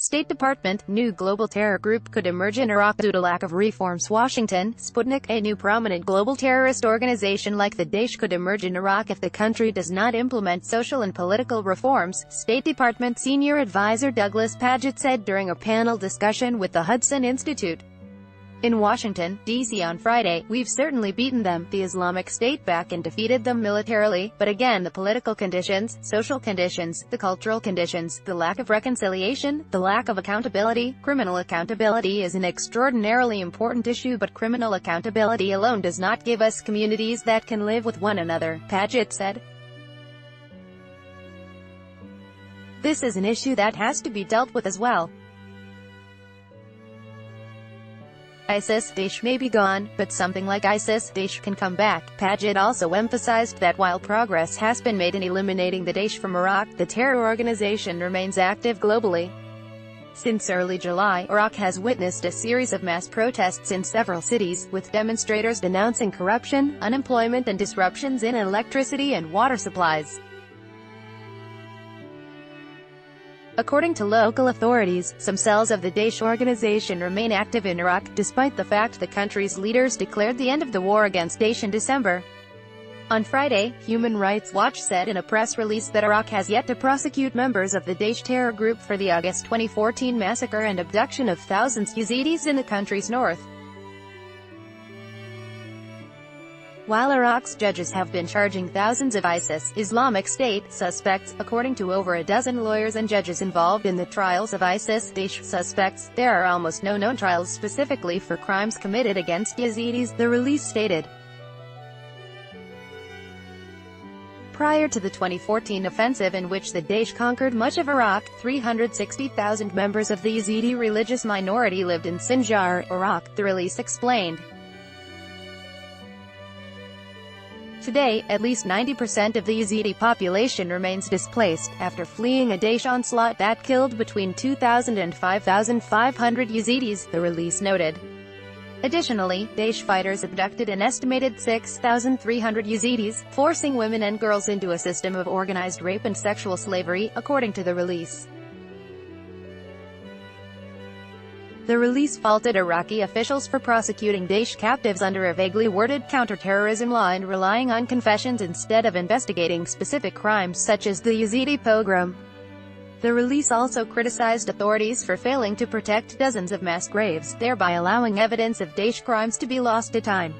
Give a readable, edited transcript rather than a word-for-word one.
State Department, new global terror group could emerge in Iraq due to lack of reforms. Washington, Sputnik, a new prominent global terrorist organization like the Daesh could emerge in Iraq if the country does not implement social and political reforms, State Department senior advisor Douglas Paget said during a panel discussion with the Hudson Institute. In Washington, D.C. on Friday, "We've certainly beaten them, the Islamic State, back and defeated them militarily, but again the political conditions, social conditions, the cultural conditions, the lack of reconciliation, the lack of accountability. Criminal accountability is an extraordinarily important issue, but criminal accountability alone does not give us communities that can live with one another," Paget said. "This is an issue that has to be dealt with as well. ISIS, Daesh may be gone, but something like ISIS, Daesh can come back." Paget also emphasized that while progress has been made in eliminating the Daesh from Iraq, the terror organization remains active globally. Since early July, Iraq has witnessed a series of mass protests in several cities, with demonstrators denouncing corruption, unemployment and disruptions in electricity and water supplies. According to local authorities, some cells of the Daesh organization remain active in Iraq, despite the fact the country's leaders declared the end of the war against Daesh in December. On Friday, Human Rights Watch said in a press release that Iraq has yet to prosecute members of the Daesh terror group for the August 2014 massacre and abduction of thousands of Yazidis in the country's north. While Iraq's judges have been charging thousands of ISIS, Islamic State, suspects, according to over a dozen lawyers and judges involved in the trials of ISIS, Daesh suspects, there are almost no known trials specifically for crimes committed against Yazidis, the release stated. Prior to the 2014 offensive in which the Daesh conquered much of Iraq, 360,000 members of the Yazidi religious minority lived in Sinjar, Iraq, the release explained. Today, at least 90% of the Yazidi population remains displaced, after fleeing a Daesh onslaught that killed between 2,000 and 5,500 Yazidis, the release noted. Additionally, Daesh fighters abducted an estimated 6,300 Yazidis, forcing women and girls into a system of organized rape and sexual slavery, according to the release. The release faulted Iraqi officials for prosecuting Daesh captives under a vaguely worded counterterrorism law and relying on confessions instead of investigating specific crimes such as the Yazidi pogrom. The release also criticized authorities for failing to protect dozens of mass graves, thereby allowing evidence of Daesh crimes to be lost to time.